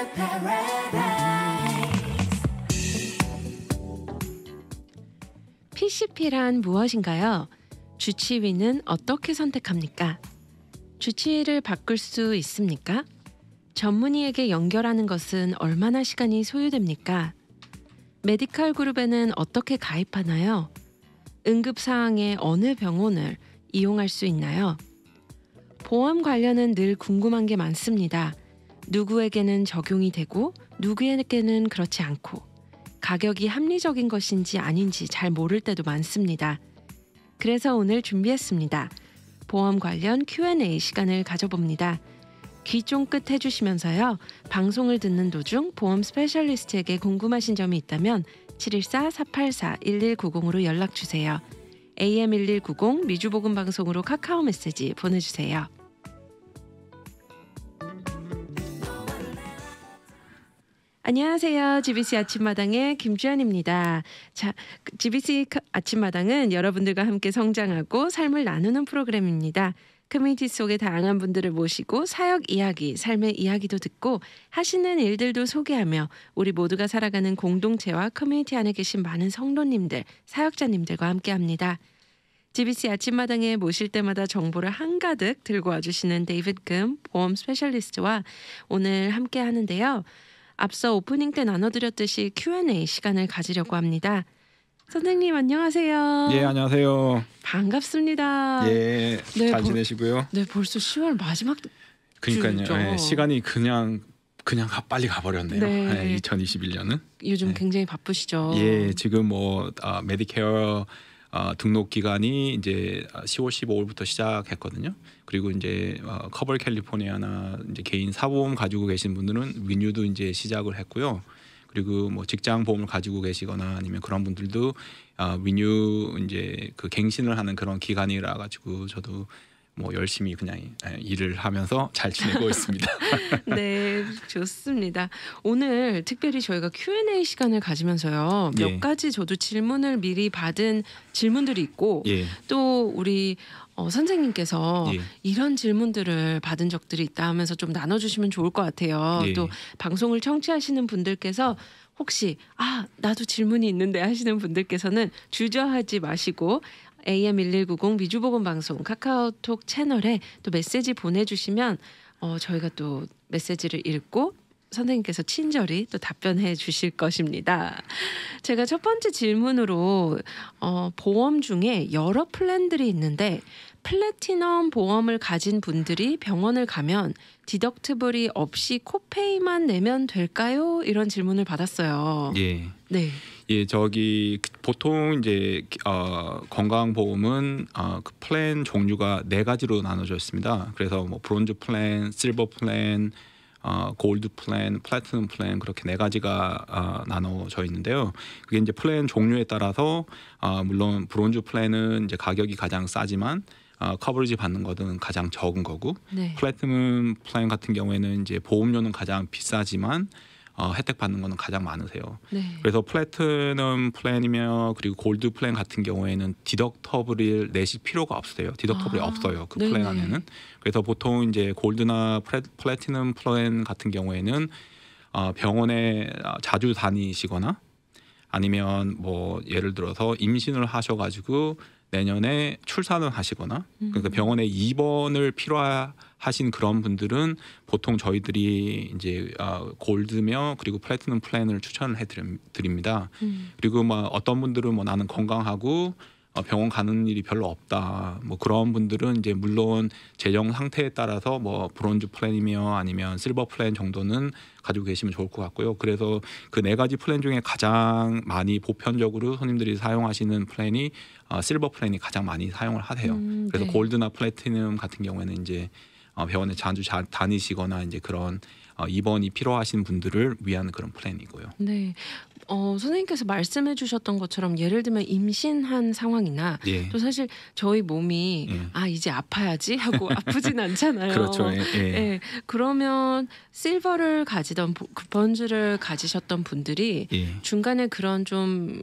the paradise. PCP란 무엇인가요? 주치의는 어떻게 선택합니까? 주치의를 바꿀 수 있습니까? 전문의에게 연결하는 것은 얼마나 시간이 소요됩니까? 메디컬 그룹에는 어떻게 가입하나요? 응급사항에 어느 병원을 이용할 수 있나요? 보험 관련은 늘 궁금한 게 많습니다. 누구에게는 적용이 되고 누구에게는 그렇지 않고 가격이 합리적인 것인지 아닌지 잘 모를 때도 많습니다. 그래서 오늘 준비했습니다. 보험 관련 Q&A 시간을 가져봅니다. 귀 쫑긋 해주시면서요. 방송을 듣는 도중 보험 스페셜리스트에게 궁금하신 점이 있다면 714-484-1190으로 연락주세요. AM1190 미주보금 방송으로 카카오 메시지 보내주세요. 안녕하세요. GBC 아침마당의 김주현입니다. 자, GBC 아침마당은 여러분들과 함께 성장하고 삶을 나누는 프로그램입니다. 커뮤니티 속의 다양한 분들을 모시고 사역 이야기, 삶의 이야기도 듣고 하시는 일들도 소개하며 우리 모두가 살아가는 공동체와 커뮤니티 안에 계신 많은 성도님들, 사역자님들과 함께합니다. GBC 아침마당에 모실 때마다 정보를 한가득 들고 와주시는 데이비드 금 보험 스페셜리스트와 오늘 함께 하는데요. 앞서 오프닝 때 나눠드렸듯이 Q&A 시간을 가지려고 합니다. 선생님 안녕하세요. 예, 안녕하세요. 반갑습니다. 예, 네, 잘 지내시고요. 네, 벌써 10월 마지막 그러니까요. 주죠. 예, 시간이 그냥 빨리 가버렸네요. 네. 2021년은. 요즘 네. 굉장히 바쁘시죠. 예, 지금 뭐 메디케어 등록 기간이 이제 10월 15일부터 시작했거든요. 그리고 이제 커버 캘리포니아나 이제 개인 사보험 가지고 계신 분들은 리뉴도 이제 시작을 했고요. 그리고 뭐 직장 보험을 가지고 계시거나 아니면 그런 분들도 리뉴 이제 그 갱신을 하는 그런 기간이라 가지고 저도 뭐 열심히 그냥 일을 하면서 잘 지내고 있습니다. 네, 좋습니다. 오늘 특별히 저희가 Q&A 시간을 가지면서요. 몇 예. 가지 저도 질문을 미리 받은 질문들이 있고 예. 또 우리 선생님께서 예. 이런 질문들을 받은 적들이 있다 하면서 좀 나눠주시면 좋을 것 같아요. 예. 또 방송을 청취하시는 분들께서 혹시 나도 질문이 있는데 하시는 분들께서는 주저하지 마시고 AM1190 미주보건 방송 카카오톡 채널에 또 메시지 보내주시면 저희가 또 메시지를 읽고 선생님께서 친절히 또 답변해 주실 것입니다. 제가 첫 번째 질문으로 보험 중에 여러 플랜들이 있는데 플래티넘 보험을 가진 분들이 병원을 가면 디덕티블이 없이 코페이만 내면 될까요? 이런 질문을 받았어요. 예. 네. 예, 저기 보통 이제 건강보험은 그 플랜 종류가 4가지로 나눠져 있습니다. 그래서 뭐 브론즈 플랜, 실버 플랜, 골드 플랜, 플래티넘 플랜 그렇게 4가지가 나눠져 있는데요. 그게 이제 플랜 종류에 따라서 물론 브론즈 플랜은 이제 가격이 가장 싸지만 커버리지 받는 것은 가장 적은 거고, 네. 플래티넘 플랜 같은 경우에는 이제 보험료는 가장 비싸지만 혜택 받는 거는 가장 많으세요. 네. 그래서 플래티넘 플랜이며 그리고 골드 플랜 같은 경우에는 디덕터블을 내실 필요가 없어요. 디덕터블이 없어요. 그 플랜 네네. 안에는. 그래서 보통 이제 골드나 플래티넘 플랜 같은 경우에는 병원에 자주 다니시거나 아니면 뭐 예를 들어서 임신을 하셔가지고 내년에 출산을 하시거나 그러니까 병원에 입원을 필요하신 그런 분들은 보통 저희들이 이제 골드며 그리고 플래티넘 플랜을 추천을 해드립니다. 그리고 뭐 어떤 분들은 뭐 나는 건강하고 병원 가는 일이 별로 없다. 뭐 그런 분들은 이제 물론 재정 상태에 따라서 뭐 브론즈 플랜이며 아니면 실버 플랜 정도는 가지고 계시면 좋을 것 같고요. 그래서 그 4가지 플랜 중에 가장 많이 보편적으로 손님들이 사용하시는 플랜이 실버 플랜이 가장 많이 사용을 하세요. 그래서 네. 골드나 플래티넘 같은 경우에는 이제 병원에 자주 다니시거나 이제 그런 입원이 필요하신 분들을 위한 그런 플랜이고요. 네. 선생님께서 말씀해 주셨던 것처럼 예를 들면 임신한 상황이나 예. 또 사실 저희 몸이 이제 아파야지 하고 아프진 않잖아요. 그렇죠. 예. 예. 그러면 실버를 가지던 브론즈를 가지셨던 분들이 예. 중간에 그런 좀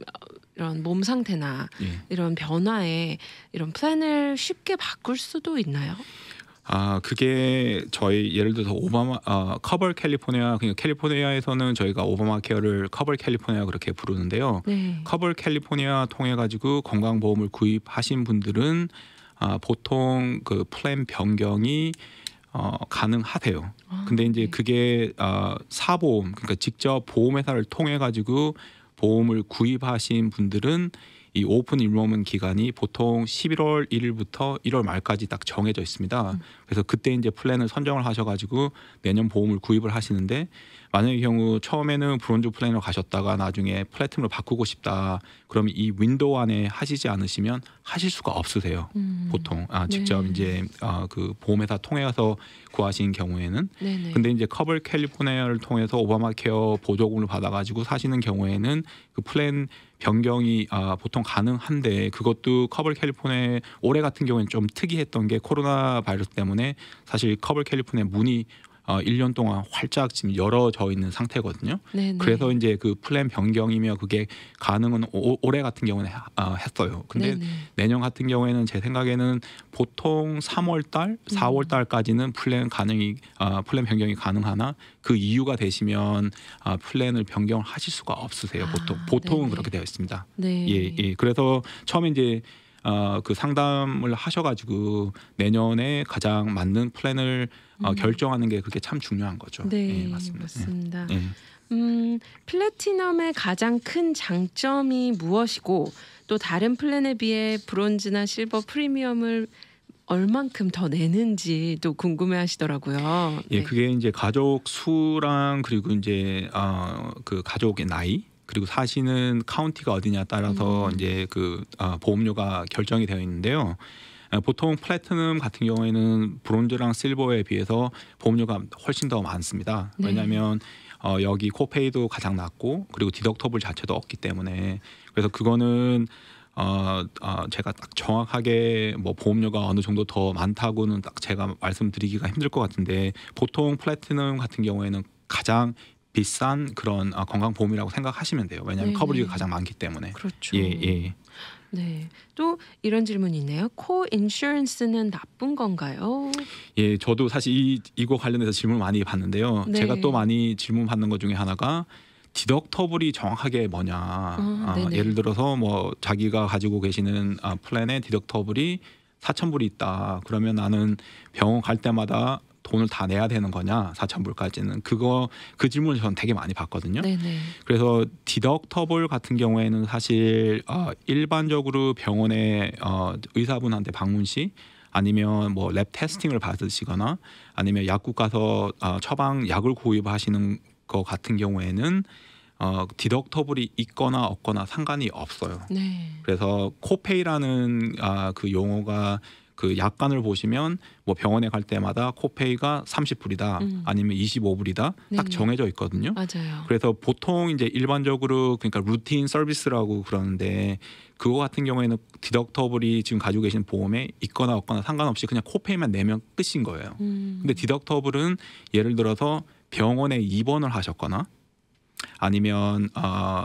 이런 몸 상태나 예. 이런 변화에 이런 플랜을 쉽게 바꿀 수도 있나요? 그게 저희 예를 들어서 오바마 커버 캘리포니아, 그러니까 캘리포니아에서는 저희가 오바마 케어를 커버 캘리포니아 그렇게 부르는데요. 네. 커버 캘리포니아 통해 가지고 건강보험을 구입하신 분들은 보통 그 플랜 변경이 가능하세요. 근데 이제 네. 그게 사보험, 그러니까 직접 보험회사를 통해 가지고 보험을 구입하신 분들은 이 오픈 인로먼 기간이 보통 11월 1일부터 1월 말까지 딱 정해져 있습니다. 그래서 그때 이제 플랜을 선정을 하셔가지고 내년 보험을 구입을 하시는데, 만약의 경우 처음에는 브론즈 플랜으로 가셨다가 나중에 플래티넘으로 바꾸고 싶다, 그러면 이 윈도우 안에 하시지 않으시면 하실 수가 없으세요. 보통 직접 네. 이제 그 보험회사 통해서 구하신 경우에는. 네네. 근데 이제 커버 캘리포니아를 통해서 오바마 케어 보조금을 받아가지고 사시는 경우에는 그 플랜 변경이 보통 가능한데, 그것도 커버 캘리포니아 올해 같은 경우에는 좀 특이했던 게 코로나 바이러스 때문에 사실 커버 캘리포니아 문이 1년 동안 활짝 지금 열어져 있는 상태거든요. 네네. 그래서 이제 그 플랜 변경이며 그게 가능은 올해 같은 경우는 했어요. 근데 네네. 내년 같은 경우에는 제 생각에는 보통 3월 달, 4월 달까지는 플랜 플랜 변경이 가능하나, 그 이유가 되시면 플랜을 변경을 하실 수가 없으세요. 보통은 네네. 그렇게 되어 있습니다. 네. 예. 그래서 처음에 이제 그 상담을 하셔가지고 내년에 가장 맞는 플랜을 결정하는 게 그게 참 중요한 거죠. 네, 예, 맞습니다. 맞습니다. 예. 플래티넘의 가장 큰 장점이 무엇이고, 또 다른 플랜에 비해 브론즈나 실버 프리미엄을 얼만큼 더 내는지도 궁금해하시더라고요. 예, 네. 그게 이제 가족 수랑, 그리고 이제 그 가족의 나이, 그리고 사시는 카운티가 어디냐 따라서 이제 그 보험료가 결정이 되어 있는데요. 보통 플래티넘 같은 경우에는 브론즈랑 실버에 비해서 보험료가 훨씬 더 많습니다. 네. 왜냐하면 여기 코페이도 가장 낮고, 그리고 디덕터블 자체도 없기 때문에. 그래서 그거는 제가 딱 정확하게 뭐 보험료가 어느 정도 더 많다고는 딱 제가 말씀드리기가 힘들 것 같은데, 보통 플래티넘 같은 경우에는 가장 비싼 그런 건강보험이라고 생각하시면 돼요. 왜냐하면 네네. 커버리지가 가장 많기 때문에. 그렇죠. 예. 네. 또 이런 질문이 있네요. 코 인슈런스는 나쁜 건가요? 예, 저도 사실 이거 관련해서 질문 많이 받는데요. 네. 제가 또 많이 질문 받는 것 중에 하나가 디덕터블이 정확하게 뭐냐. 네네. 예를 들어서 뭐 자기가 가지고 계시는 플랜에 디덕터블이 4,000불이 있다. 그러면 나는 병원 갈 때마다 돈을 다 내야 되는 거냐, 4,000불까지는. 그 질문을 저는 되게 많이 받거든요. 네네. 그래서 디덕터블 같은 경우에는 사실 일반적으로 병원에 의사분한테 방문 시, 아니면 뭐 랩 테스팅을 받으시거나, 아니면 약국 가서 처방 약을 구입하시는 거 같은 경우에는 디덕터블이 있거나 없거나 상관이 없어요. 네. 그래서 코페이라는 그 용어가, 그 약관을 보시면 뭐 병원에 갈 때마다 코페이가 30불이다 아니면 25불이다 네네. 딱 정해져 있거든요. 맞아요. 그래서 보통 이제 일반적으로, 그러니까 루틴 서비스라고 그러는데, 그거 같은 경우에는 디덕터블이 지금 가지고 계신 보험에 있거나 없거나 상관없이 그냥 코페이만 내면 끝인 거예요. 근데 디덕터블은 예를 들어서 병원에 입원을 하셨거나, 아니면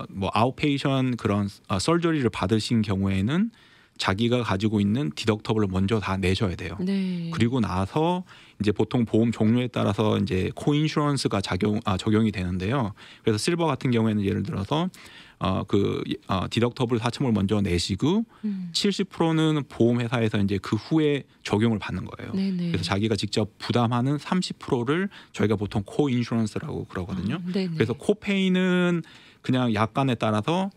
뭐 아웃페이션 그런 설저리를 받으신 경우에는 자기가 가지고 있는 디덕터블을 먼저 다 내셔야 돼요. 네. 그리고 나서 이제 보통 보험 종류에 따라서 이제 코인슈런스가 적용이 되는데요. 그래서 실버 같은 경우에는 예를 들어서 디덕터블 4,000불 먼저 내시고 70%는 보험회사에서 이제 그 후에 적용을 받는 거예요. 네네. 그래서 자기가 직접 부담하는 30%를 저희가 보통 코인슈런스라고 그러거든요. 네네. 그래서 코페이는 그냥 약관에 따라서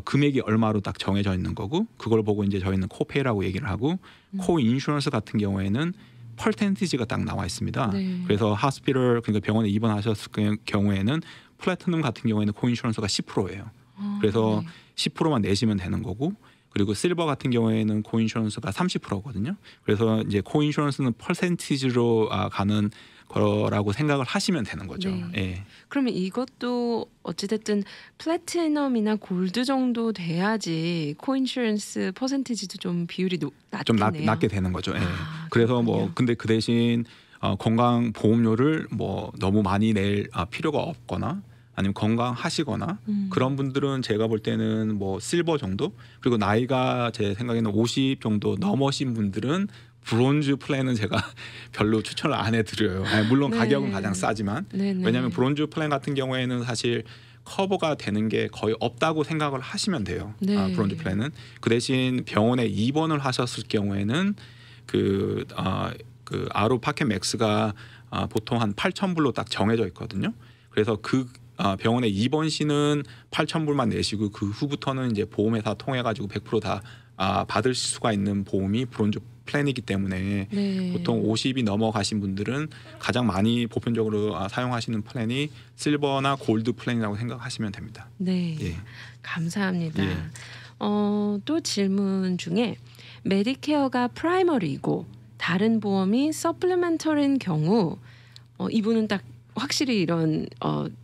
금액이 얼마로 딱 정해져 있는 거고, 그걸 보고 이제 저희는 코페이라고 얘기를 하고, 코인슈런스 같은 경우에는 퍼센티지가 딱 나와 있습니다. 네. 그래서 하스피럴, 그러니까 병원에 입원하셨을 경우에는 플래티넘 같은 경우에는 코인슈런스가 10%예요. 그래서 네. 10%만 내시면 되는 거고, 그리고 실버 같은 경우에는 코인슈런스가 30%거든요. 그래서 이제 코인슈런스는 퍼센티지로 가는 거라고 생각을 하시면 되는 거죠. 네. 예. 그러면 이것도 어찌됐든 플래티넘이나 골드 정도 돼야지 코인슈런스 퍼센티지도 좀 비율이 좀 낮겠네요. 낮게 되는 거죠. 예. 그래서 그렇군요. 뭐 근데 그 대신 건강 보험료를 뭐 너무 많이 낼 필요가 없거나, 아니면 건강하시거나 그런 분들은 제가 볼 때는 뭐 실버 정도, 그리고 나이가 제 생각에는 50 정도 넘으신 분들은 브론즈 플랜은 제가 별로 추천을 안 해드려요. 물론 네. 가격은 가장 싸지만 네네. 왜냐하면 브론즈 플랜 같은 경우에는 사실 커버가 되는 게 거의 없다고 생각을 하시면 돼요. 네. 브론즈 플랜은 그 대신 병원에 입원을 하셨을 경우에는 그 아로 파켓 맥스가 보통 한 8,000불로 딱 정해져 있거든요. 그래서 그 병원에 입원 시는 8,000불만 내시고 그 후부터는 이제 보험회사 통해 가지고 100% 다 받을 수가 있는 보험이 브론즈 플랜이기 때문에 네. 보통 50이 넘어가신 분들은 가장 많이 보편적으로 사용하시는 플랜이 실버나 골드 플랜이라고 생각하시면 됩니다. 네. 예. 감사합니다. 예. 또 질문 중에 메디케어가 프라이머리이고 다른 보험이 서플리멘터리인 경우 이분은 딱 확실히 이런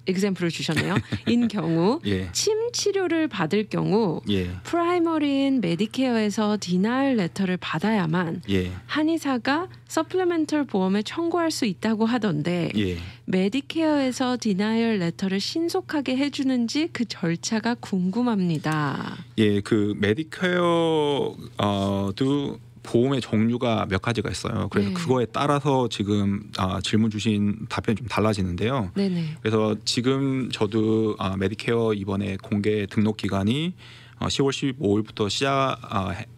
example을 주셨네요. 인 경우 예. 침 치료를 받을 경우 예. 프라이머리인 메디케어에서 디나일 레터를 받아야만 예. 한의사가 서플리멘털 보험에 청구할 수 있다고 하던데 예. 메디케어에서 디나일 레터를 신속하게 해주는지 그 절차가 궁금합니다. 예, 그 메디케어도 보험의 종류가 몇 가지가 있어요. 그래서 네. 그거에 따라서 지금 질문 주신 답변이 좀 달라지는데요. 네네. 그래서 지금 저도 메디케어 이번에 공개 등록 기간이 10월 15일부터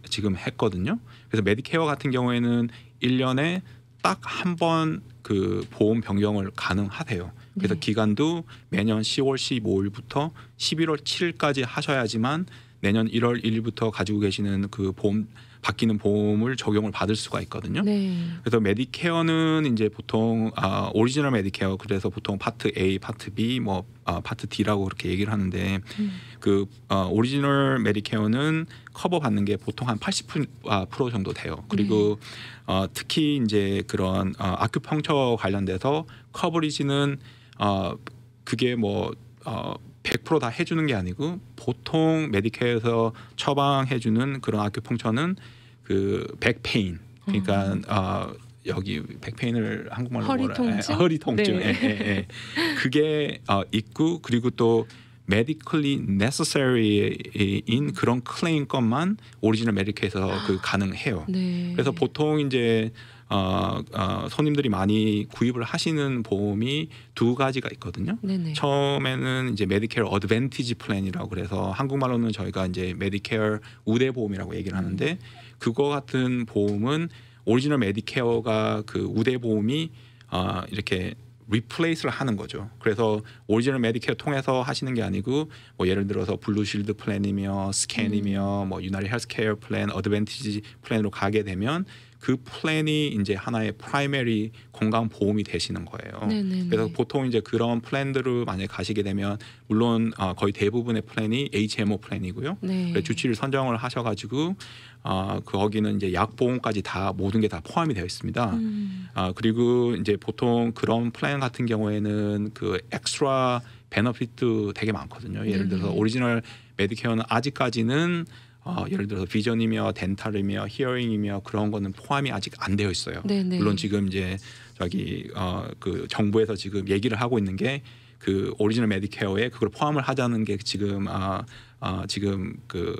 지금 했거든요. 그래서 메디케어 같은 경우에는 1년에 딱 한 번 그 보험 변경을 가능하세요. 그래서 네. 기간도 매년 10월 15일부터 11월 7일까지 하셔야지만 내년 1월 1일부터 가지고 계시는 그 보험 바뀌는 보험을 적용을 받을 수가 있거든요. 네. 그래서 메디케어는 이제 보통 오리지널 메디케어 그래서 보통 파트 A, 파트 B, 뭐 파트 D라고 그렇게 얘기를 하는데 그 오리지널 메디케어는 커버 받는 게 보통 한 80% 정도 돼요. 그리고 특히 이제 그런 아큐펑처 관련돼서 커버리지는 그게 뭐 100% 다 해주는 게 아니고 보통 메디케어에서 처방해주는 그런 아큐펑처는 그 백페인 그러니까 여기 백페인을 한국말로 허리 뭐라 통증? 허리 통증 네. 그게 있고 그리고 또 medically necessary인 그런 클레임 것만 오리지널 메디케어에서 그 가능해요. 네. 그래서 보통 이제 손님들이 많이 구입을 하시는 보험이 두 가지가 있거든요. 네네. 처음에는 이제 메디케어 어드밴티지 플랜이라고 그래서 한국말로는 저희가 이제 메디케어 우대 보험이라고 얘기를 하는데 그거 같은 보험은 오리지널 메디케어가 그 우대 보험이 이렇게 리플레이스를 하는 거죠. 그래서 오리지널 메디케어 통해서 하시는 게 아니고 뭐 예를 들어서 블루실드 플랜이며 스캔이며 뭐 유나이티드 헬스케어 플랜, 어드밴티지 플랜으로 가게 되면 그 플랜이 이제 하나의 프라이머리 건강 보험이 되시는 거예요. 네네네. 그래서 보통 이제 그런 플랜들을 만약에 가시게 되면 물론 거의 대부분의 플랜이 HMO 플랜이고요. 네. 그래서 주치를 선정을 하셔가지고 거기는 이제 약 보험까지 다 모든 게 다 포함이 되어 있습니다. 그리고 이제 보통 그런 플랜 같은 경우에는 그 엑스트라 베너핏도 되게 많거든요. 예를 들어서 네네. 오리지널 메디케어는 아직까지는 예를 들어서 비전이며 덴탈이며 히어링이며 그런 거는 포함이 아직 안 되어 있어요. 네네. 물론 지금 이제 저기 그 정부에서 지금 얘기를 하고 있는 게 그 오리지널 메디케어에 그걸 포함을 하자는 게 지금 지금 그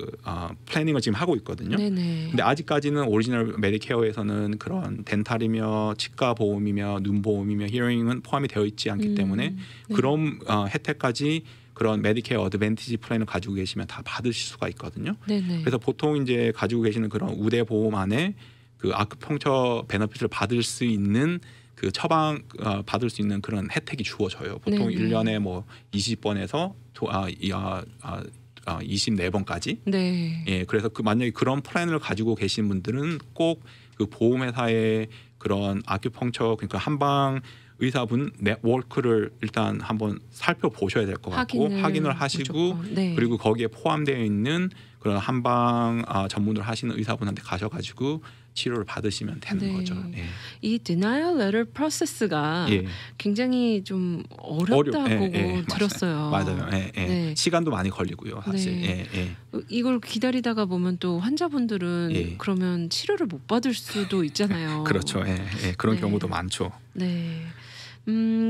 플래닝을 지금 하고 있거든요. 네네. 근데 아직까지는 오리지널 메디케어에서는 그런 덴탈이며 치과 보험이며 눈 보험이며 히어링은 포함이 되어 있지 않기 때문에 네. 그런 혜택까지 그런 메디케어 어드밴티지 플랜을 가지고 계시면 다 받으실 수가 있거든요. 네네. 그래서 보통 이제 가지고 계시는 그런 우대 보험 안에 그 아큐펑처 베너핏을 받을 수 있는 그 처방 받을 수 있는 그런 혜택이 주어져요. 보통 네네. 1년에 뭐 20번에서 24번까지. 네. 예, 그래서 그 만약에 그런 플랜을 가지고 계신 분들은 꼭 그 보험회사의 그런 아큐펑처 그러니까 한방 의사분 네트워크를 일단 한번 살펴보셔야 될 것 같고 확인을 하시고 무조건. 네. 그리고 거기에 포함되어 있는 그런 한방 전문을 하시는 의사분한테 가셔가지고 치료를 받으시면 되는 네. 거죠. 예. 이 denial letter process가 예. 굉장히 좀 어렵다고 예, 들었어요. 맞아요. 예, 예. 네. 시간도 많이 걸리고요, 사실. 네. 예, 예. 이걸 기다리다가 보면 또 환자분들은 예. 그러면 치료를 못 받을 수도 있잖아요. 그렇죠. 예, 예. 그런 네. 경우도 많죠. 네.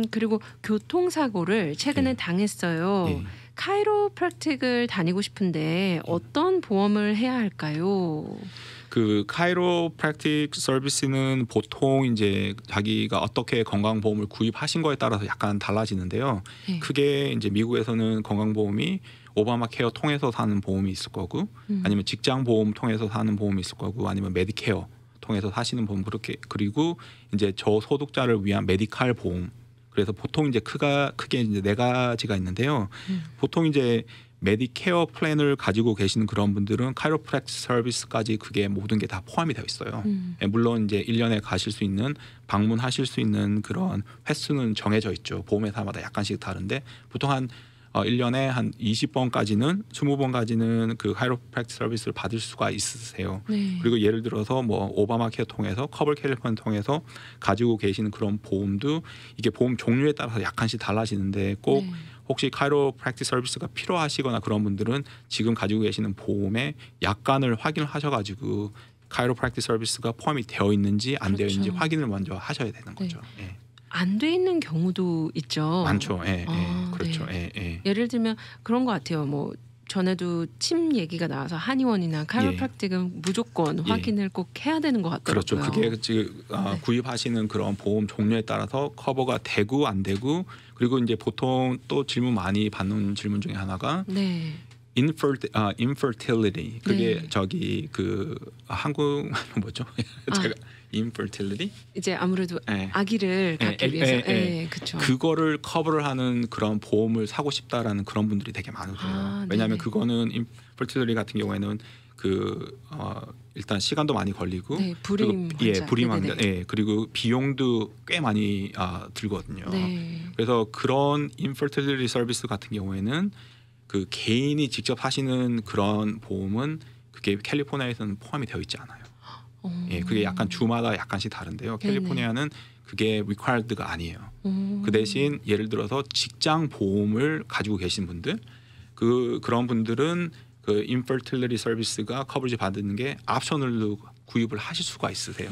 그리고 교통사고를 최근에 예. 당했어요. 예. 카이로프랙틱을 다니고 싶은데 어떤 보험을 해야 할까요? 그 카이로프랙틱 서비스는 보통 이제 자기가 어떻게 건강보험을 구입하신 거에 따라서 약간 달라지는데요. 네. 크게 이제 미국에서는 건강보험이 오바마 케어 통해서 사는 보험이 있을 거고, 아니면 직장 보험 통해서 사는 보험이 있을 거고, 아니면 메디케어 통해서 사시는 보험, 그렇게, 그리고 이제 저소득자를 위한 메디칼 보험. 그래서 보통 이제 크게 이제 네 가지가 있는데요. 보통 이제 메디케어 플랜을 가지고 계시는 그런 분들은 카이로프랙틱 서비스까지 그게 모든 게 다 포함이 되어 있어요. 물론 이제 1년에 가실 수 있는, 방문하실 수 있는 그런 횟수는 정해져 있죠. 보험회사마다 약간씩 다른데 보통 한 1년에 한 20번까지는 20번까지는 그 카이로프랙틱 서비스를 받을 수가 있으세요. 네. 그리고 예를 들어서 뭐 오바마 케어 통해서 커버 캘리포니아 통해서 가지고 계시는 그런 보험도 이게 보험 종류에 따라서 약간씩 달라지는데 꼭 네. 혹시 카이로프랙틱 서비스가 필요하시거나 그런 분들은 지금 가지고 계시는 보험의 약관을 확인을 하셔가지고 카이로프랙틱 서비스가 포함이 되어 있는지 안 되어 있는지 그렇죠. 확인을 먼저 하셔야 되는 거죠. 예. 안 돼 있는 경우도 있죠. 많죠. 예, 예. 아, 그렇죠. 네. 예, 예. 예를 들면 그런 것 같아요. 뭐 전에도 침 얘기가 나와서 한의원이나 카이로프랙틱은 무조건 예. 확인을 꼭 해야 되는 것 같더라고요. 그렇죠. 그게 지금 네. 구입하시는 그런 보험 종류에 따라서 커버가 되고 안 되고, 그리고 이제 보통 또 질문 많이 받는 질문 중에 하나가 네. infertility. 그게 네. 저기 그 한국 뭐죠? 제가 infertility? 이제 아무래도 예. 아기를 갖기 위해서, 그렇죠. 그거를 커버를 하는 그런 보험을 사고 싶다라는 그런 분들이 되게 많으세요. 아, 왜냐하면 네네. 그거는 infertility 같은 경우에는 일단 시간도 많이 걸리고, 네, 불임 그리고, 환자. 불임 네네네. 환자, 그리고 비용도 꽤 많이 들거든요. 네. 그래서 그런 infertility 서비스 같은 경우에는 그 개인이 직접 하시는 그런 보험은 그게 캘리포니아에서는 포함이 되어 있지 않아요. 그게 약간 주마다 약간씩 다른데요. 네네. 캘리포니아는 그게 required가 아니에요. 음. 그 대신 예를 들어서 직장 보험을 가지고 계신 분들, 그런 분들은 그 infertility 서비스가 커버리지 받는 게 옵셔널로 구입을 하실 수가 있으세요.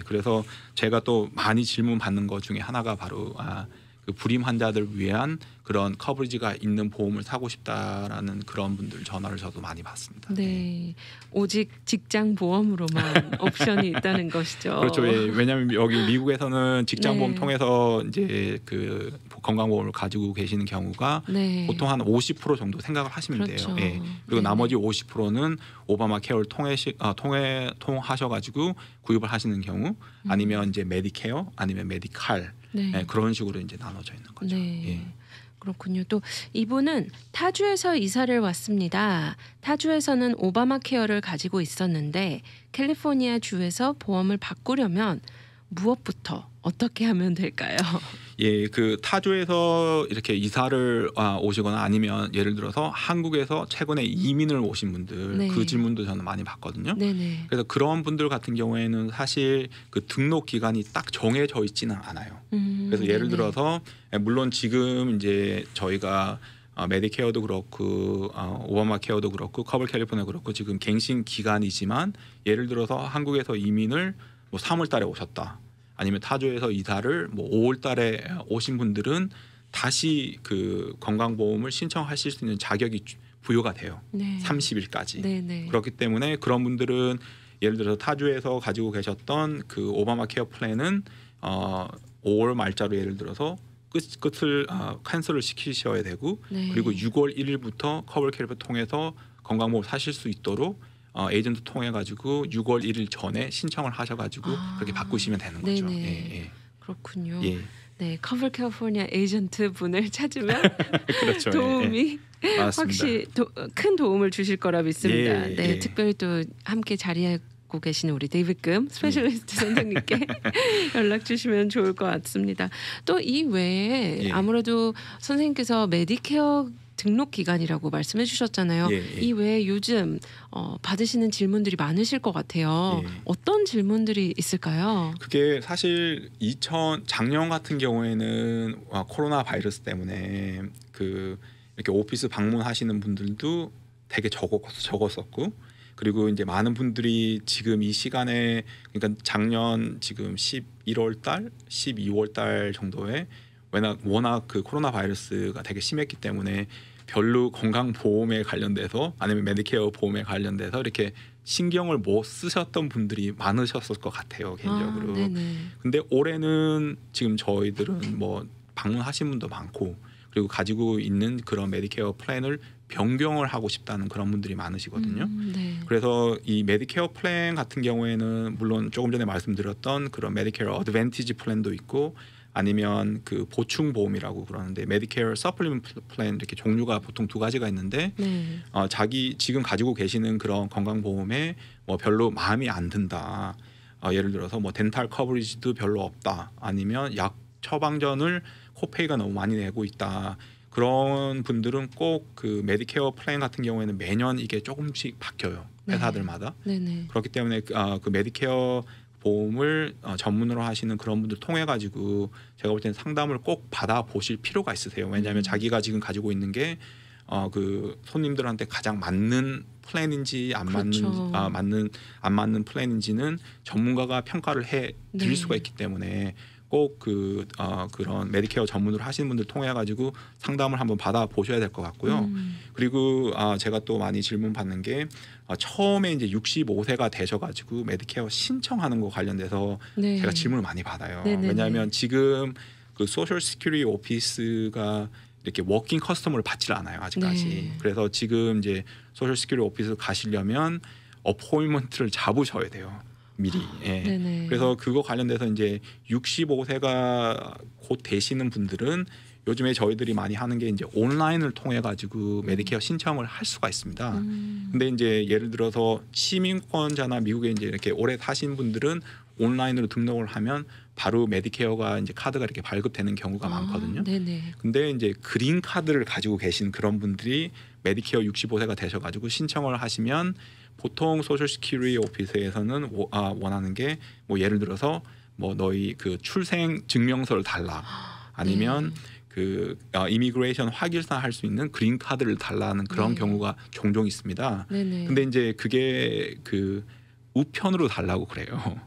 그래서 제가 또 많이 질문 받는 것 중에 하나가 바로 그 불임 환자들 위한 그런 커버리지가 있는 보험을 사고 싶다라는 그런 분들 전화를 저도 많이 받습니다. 네. 오직 직장 보험으로만 옵션이 있다는 것이죠. 그렇죠. 왜냐하면 여기 미국에서는 직장 보험 네. 통해서 이제 그 건강보험을 가지고 계시는 경우가 네. 보통 한 50% 정도 생각을 하시면 그렇죠. 돼요. 그리고 네네. 나머지 50%는 오바마 케어를 통하셔가지고 구입을 하시는 경우, 아니면 이제 메디케어, 아니면 메디칼, 네. 그런 식으로 이제 나눠져 있는 거죠. 네. 예. 그렇군요. 또 이분은 타주에서 이사를 왔습니다. 타주에서는 오바마 케어를 가지고 있었는데 캘리포니아 주에서 보험을 바꾸려면 무엇부터 어떻게 하면 될까요? 그 타주에서 이렇게 이사를 오시거나 아니면 예를 들어서 한국에서 최근에 이민을 오신 분들, 네. 그 질문도 저는 많이 받거든요. 네네. 그래서 그런 분들 같은 경우에는 사실 그 등록 기간이 딱 정해져 있지는 않아요. 그래서 예를 네네. 들어서 물론 지금 이제 저희가 메디케어도 그렇고 오바마 케어도 그렇고 커버 캘리포니아 그렇고 지금 갱신 기간이지만, 예를 들어서 한국에서 이민을 뭐 3월 달에 오셨다, 아니면 타주에서 이사를 뭐 5월 달에 오신 분들은 다시 그 건강보험을 신청하실 수 있는 자격이 부여가 돼요. 네. 30일까지. 네네. 그렇기 때문에 그런 분들은 예를 들어서 타주에서 가지고 계셨던 그 오바마 케어 플랜은 5월 말자로 예를 들어서 끝을 캔슬을 시키셔야 되고, 네. 그리고 6월 1일부터 커버 캘리포니아 통해서 건강보험 사실 수 있도록 에이전트 통해 가지고 6월 1일 전에 신청을 하셔가지고 그렇게 바꾸시면 되는 거죠. 네네. 그렇군요. 예. 네, 커버 캘리포니아 에이전트 분을 찾으면 그렇죠. 도움이 맞습니다. 확실히 큰 도움을 주실 거라 믿습니다. 예, 네, 예. 특별히 또 함께 자리하고 계시는 우리 데이비금 스페셜리스트 선생님께 연락 주시면 좋을 것 같습니다. 또 이 외에 예. 아무래도 선생님께서 메디케어 등록 기간이라고 말씀해 주셨잖아요. 이 외에 요즘 받으시는 질문들이 많으실 것 같아요. 예. 어떤 질문들이 있을까요? 그게 사실 작년 같은 경우에는 코로나 바이러스 때문에 그 이렇게 오피스 방문하시는 분들도 되게 적었었고, 그리고 이제 많은 분들이 지금 이 시간에, 그러니까 작년 지금 11월 달, 12월 달 정도에 워낙 그 코로나 바이러스가 되게 심했기 때문에 별로 건강 보험에 관련돼서 아니면 메디케어 보험에 관련돼서 이렇게 신경을 못 쓰셨던 분들이 많으셨을 것 같아요 개인적으로. 네네. 근데 올해는 지금 저희들은 뭐 방문하신 분도 많고 그리고 가지고 있는 그런 메디케어 플랜을 변경을 하고 싶다는 그런 분들이 많으시거든요. 네. 그래서 이 메디케어 플랜 같은 경우에는 물론 조금 전에 말씀드렸던 그런 메디케어 어드밴티지 플랜도 있고 아니면 그 보충 보험이라고 그러는데 메디케어 서플리먼트 플랜 이렇게 종류가 보통 두 가지가 있는데 네. 자기 지금 가지고 계시는 그런 건강보험에 뭐 별로 마음이 안 든다. 예를 들어서 뭐 덴탈 커버리지도 별로 없다. 아니면 약 처방전을 코페이가 너무 많이 내고 있다. 그런 분들은 꼭 그 메디케어 플랜 같은 경우에는 매년 이게 조금씩 바뀌어요. 회사들마다. 네네. 그렇기 때문에 그 메디케어 보험을 전문으로 하시는 그런 분들 통해 가지고 제가 볼 때는 상담을 꼭 받아 보실 필요가 있으세요. 왜냐하면 자기가 지금 가지고 있는 게 그 손님들한테 가장 맞는 플랜인지 안 그렇죠. 안 맞는 플랜인지는 전문가가 평가를 해 드릴 네. 수가 있기 때문에 꼭 그런 메디케어 전문으로 하시는 분들 통해 가지고 상담을 한번 받아 보셔야 될 것 같고요. 그리고 제가 또 많이 질문 받는 게 처음에 이제 65세가 되셔가지고 메디케어 신청하는 거 관련돼서 네. 제가 질문을 많이 받아요. 네네네. 왜냐하면 지금 그 소셜 시큐리티 오피스가 이렇게 워킹 커스터머를 받질 않아요 아직까지. 네. 그래서 지금 이제 소셜 시큐리티 오피스 가시려면 어포인먼트를 잡으셔야 돼요 미리. 예. 네네. 그래서 그거 관련돼서 이제 65세가 곧 되시는 분들은 요즘에 저희들이 많이 하는 게 이제 온라인을 통해 가지고 메디케어 신청을 할 수가 있습니다. 근데 이제 예를 들어서 시민권자나 미국에 이제 이렇게 오래 사신 분들은 온라인으로 등록을 하면 바로 메디케어가 이제 카드가 이렇게 발급되는 경우가 많거든요. 네네. 근데 이제 그린 카드를 가지고 계신 그런 분들이 메디케어 65세가 되셔 가지고 신청을 하시면 보통 소셜 시큐리티 오피스에서는 원하는 게 뭐 예를 들어서 뭐 너희 그 출생 증명서를 달라 아니면 그 이미그레이션 확인사 할 수 있는 그린 카드를 달라는 그런 네. 경우가 종종 있습니다. 네네. 근데 이제 그게 그 우편으로 달라고 그래요.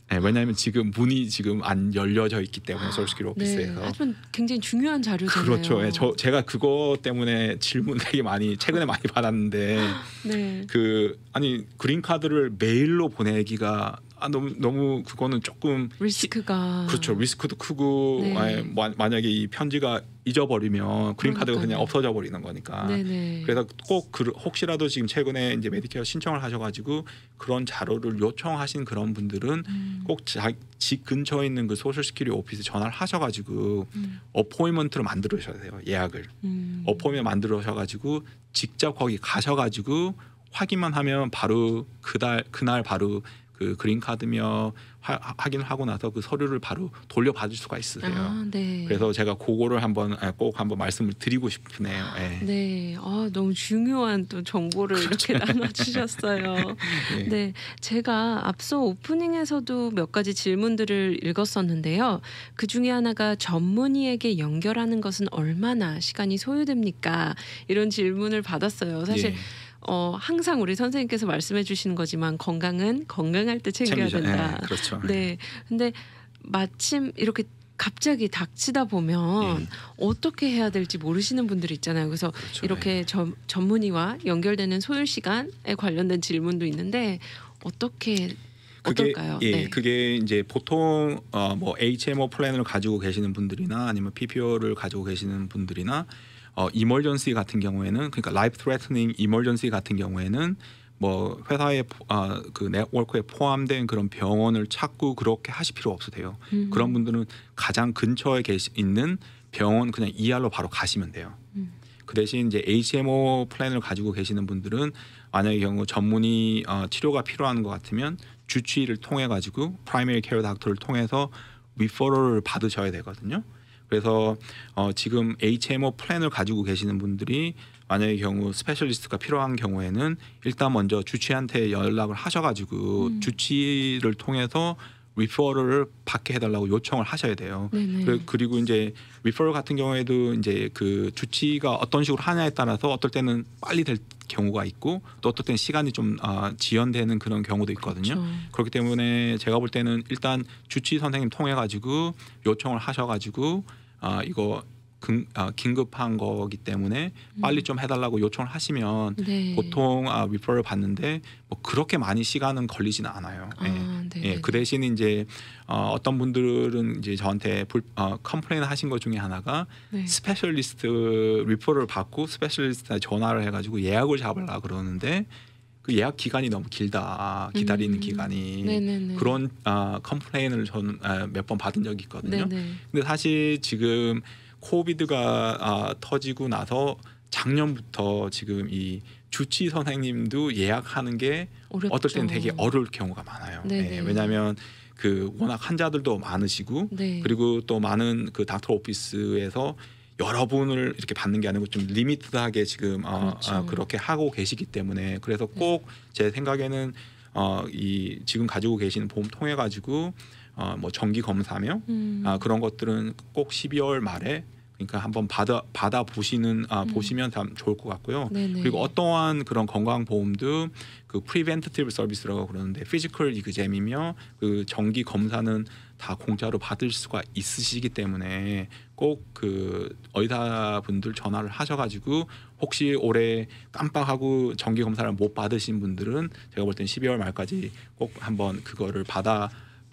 네, 왜냐하면 지금 문이 지금 안 열려져 있기 때문에 소셜 시큐리티 네. 오피스에서. 하지만 굉장히 중요한 자료잖아요. 그렇죠. 예, 제가 그거 때문에 질문 되게 많이 최근에 많이 받았는데 네. 아니 그린 카드를 메일로 보내기가 너무 그거는 조금 리스크가 그렇죠. 리스크도 크고 네. 만약에 이 편지가 잊어버리면 그린 카드가 그냥 그러니까요. 없어져 버리는 거니까. 네네. 그래서 꼭 혹시라도 지금 최근에 이제 메디케어 신청을 하셔가지고 그런 자료를 요청하신 그런 분들은 꼭 집 근처에 있는 그 소셜 시큐리티 오피스 전화를 하셔가지고 어포인먼트로 만들으셔야 돼요. 예약을 어포인먼트 만들으셔가지고 직접 거기 가셔가지고 확인만 하면 바로 그날 바로 그 그린 카드며 확인을 하고 나서 그 서류를 바로 돌려받을 수가 있으세요. 네. 그래서 제가 그거를 꼭 한번 말씀을 드리고 싶네요. 예. 네. 너무 중요한 또 정보를 이렇게 나눠주셨어요. 예. 네. 제가 앞서 오프닝에서도 몇 가지 질문들을 읽었었는데요. 그 중에 하나가 전문의에게 연결하는 것은 얼마나 시간이 소요됩니까? 이런 질문을 받았어요. 사실 예. 항상 우리 선생님께서 말씀해 주시는 거지만 건강은 건강할 때 챙겨야 된다. 예, 그렇죠. 네. 근데 마침 이렇게 갑자기 닥치다 보면 예. 어떻게 해야 될지 모르시는 분들이 있잖아요. 그래서 그렇죠. 이렇게 전문의와 연결되는 소요 시간에 관련된 질문도 있는데 어떨까요? 예, 네. 그게 이제 보통 뭐 HMO 플랜을 가지고 계시는 분들이나 아니면 PPO를 가지고 계시는 분들이나 이멀전시 같은 경우에는 그러니까 라이프 트레트닝 이멀전시 같은 경우에는 뭐 회사의 그 네트워크에 포함된 그런 병원을 찾고 그렇게 하실 필요 없으세요. 그런 분들은 가장 근처에 있는 병원 그냥 ER로 바로 가시면 돼요. 그 대신 이제 HMO 플랜을 가지고 계시는 분들은 만약의 경우 전문의 치료가 필요한 것 같으면 주치의를 통해 가지고 프라이머리 케어 닥터를 통해서 리퍼럴을 받으셔야 되거든요. 그래서 지금 HMO 플랜을 가지고 계시는 분들이 만약의 경우 스페셜리스트가 필요한 경우에는 일단 먼저 주치의한테 연락을 하셔가지고 주치의를 통해서 리퍼럴을 받게 해달라고 요청을 하셔야 돼요. 그리고 이제 리퍼럴 같은 경우에도 이제 그 주치의가 어떤 식으로 하냐에 따라서 어떨 때는 빨리 될 경우가 있고 또 어떨 때는 시간이 좀 지연되는 그런 경우도 있거든요. 그렇죠. 그렇기 때문에 제가 볼 때는 일단 주치의 선생님 통해 가지고 요청을 하셔가지고 이거 긴급한 거기 때문에 빨리 좀 해달라고 요청을 하시면 네. 보통 리퍼를 받는데 뭐 그렇게 많이 시간은 걸리지는 않아요. 네. 그 대신 이제 어떤 분들은 이제 저한테 컴플레인 하신 것 중에 하나가 네. 스페셜리스트 리퍼를 받고 스페셜리스트한테 전화를 해가지고 예약을 잡으려 그러는데 그 예약 기간이 너무 길다, 기다리는 기간이. 네네네. 그런 컴플레인을 저는 몇 번 받은 적이 있거든요. 네네. 근데 사실 지금 코비드가 터지고 나서 작년부터 지금 이 주치 선생님도 예약하는 게 어렵죠. 어떨 때는 되게 어려울 경우가 많아요. 네네. 왜냐하면 그 워낙 환자들도 많으시고 네. 그리고 또 많은 그 닥터 오피스에서 여러 분을 이렇게 받는 게 아니고 좀 리미트하게 지금 그렇죠. 그렇게 하고 계시기 때문에 그래서 꼭 제 생각에는 이 지금 가지고 계시는 보험 통해 가지고 뭐 정기 검사며 그런 것들은 꼭 12월 말에 그러니까 한번 받아 보시는 보시면 참 좋을 것 같고요. 네네. 그리고 어떠한 그런 건강 보험도 그 프리벤티브 서비스라고 그러는데 피지컬 이그잼이며 그 정기 검사는 다 공짜로 받을 수가 있으시기 때문에 꼭 그 의사분들 전화를 하셔가지고 혹시 올해 깜빡하고 정기 검사를 못 받으신 분들은 제가 볼 땐 12월 말까지 꼭 한번 그거를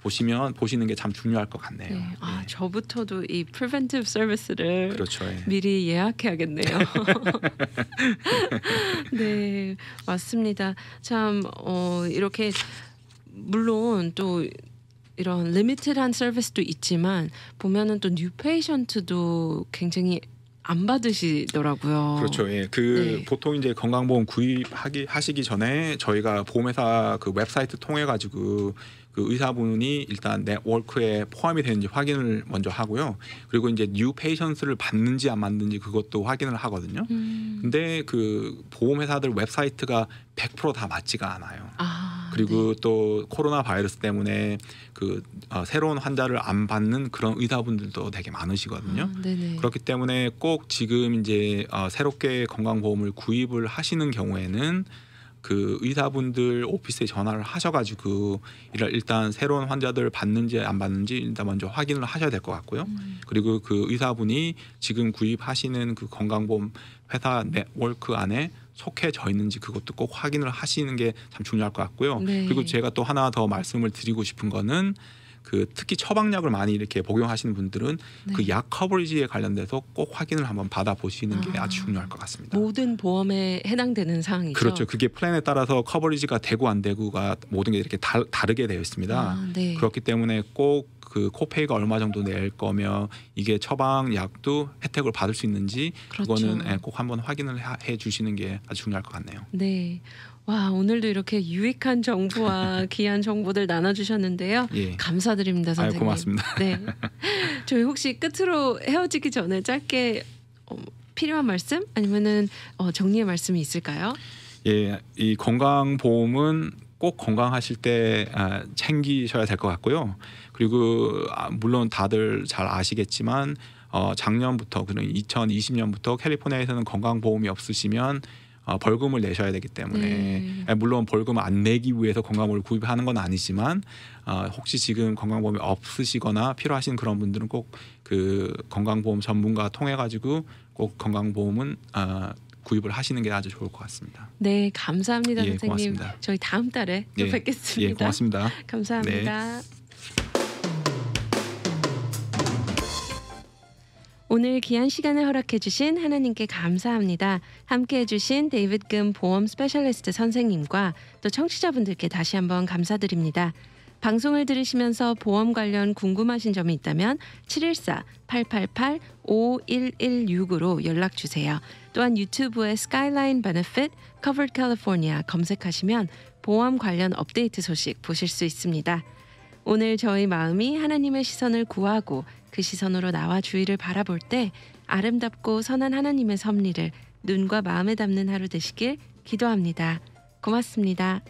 보시는 게 참 중요할 것 같네요. 네. 네. 저부터도 이 preventive service를 그렇죠. 예. 미리 예약해야겠네요. 네, 맞습니다. 참 이렇게 물론 또 이런 리미티드한 서비스도 있지만 보면은 또 뉴 페이션트도 굉장히 안 받으시더라고요. 그렇죠. 예. 네. 보통 이제 건강보험 하시기 전에 저희가 보험회사 그 웹사이트 통해 가지고 그 의사분이 일단 네트워크에 포함이 되는지 확인을 먼저 하고요. 그리고 이제 뉴 페이션스를 받는지 안 받는지 그것도 확인을 하거든요. 근데 그 보험회사들 웹사이트가 100% 다 맞지가 않아요. 그리고 또 코로나 바이러스 때문에 그 새로운 환자를 안 받는 그런 의사분들도 되게 많으시거든요. 네네. 그렇기 때문에 꼭 지금 이제 새롭게 건강보험을 구입을 하시는 경우에는 그 의사분들 오피스에 전화를 하셔가지고 일단 새로운 환자들 받는지 안 받는지 일단 먼저 확인을 하셔야 될 것 같고요. 그리고 그 의사분이 지금 구입하시는 그 건강보험 회사 네트워크 안에 속해져 있는지 그것도 꼭 확인을 하시는 게 참 중요할 것 같고요. 네. 그리고 제가 또 하나 더 말씀을 드리고 싶은 거는 그 특히 처방약을 많이 이렇게 복용하시는 분들은 네. 그 약 커버리지에 관련돼서 꼭 확인을 한번 받아 보시는 게 아주 중요할 것 같습니다. 모든 보험에 해당되는 사항이죠. 그렇죠. 그게 플랜에 따라서 커버리지가 되고 안 되고가 모든 게 이렇게 다르게 되어 있습니다. 네. 그렇기 때문에 꼭 그 코페이가 얼마 정도 낼 거며 이게 처방약도 혜택을 받을 수 있는지 그렇죠. 그거는 꼭 한번 확인을 해 주시는 게 아주 중요할 것 같네요. 네. 와, 오늘도 이렇게 유익한 정보와 귀한 정보들 나눠주셨는데요. 예. 감사드립니다, 선생님. 고맙습니다. 네. 저희 혹시 끝으로 헤어지기 전에 짧게 필요한 말씀 아니면은 정리의 말씀이 있을까요? 예, 이 건강보험은 꼭 건강하실 때 챙기셔야 될 것 같고요. 그리고 물론 다들 잘 아시겠지만 작년부터 그런 2020년부터 캘리포니아에서는 건강보험이 없으시면 벌금을 내셔야 되기 때문에 물론 벌금을 안 내기 위해서 건강보험을 구입하는 건 아니지만 혹시 지금 건강보험이 없으시거나 필요하신 그런 분들은 꼭 그 건강보험 전문가 통해 가지고 꼭 건강보험은 구입을 하시는 게 아주 좋을 것 같습니다. 네, 감사합니다, 예, 선생님. 고맙습니다. 저희 다음 달에 또 예, 뵙겠습니다. 예, 고맙습니다. 감사합니다. 오늘 귀한 시간을 허락해 주신 하나님께 감사합니다. 함께 해주신 데이비드 금 보험 스페셜리스트 선생님과 또 청취자분들께 다시 한번 감사드립니다. 방송을 들으시면서 보험 관련 궁금하신 점이 있다면 714-888-5116으로 연락 주세요. 또한 유튜브에 Skyline Benefit Covered California 검색하시면 보험 관련 업데이트 소식 보실 수 있습니다. 오늘 저희 마음이 하나님의 시선을 구하고 그 시선으로 나와 주위를 바라볼 때 아름답고 선한 하나님의 섭리를 눈과 마음에 담는 하루 되시길 기도합니다. 고맙습니다.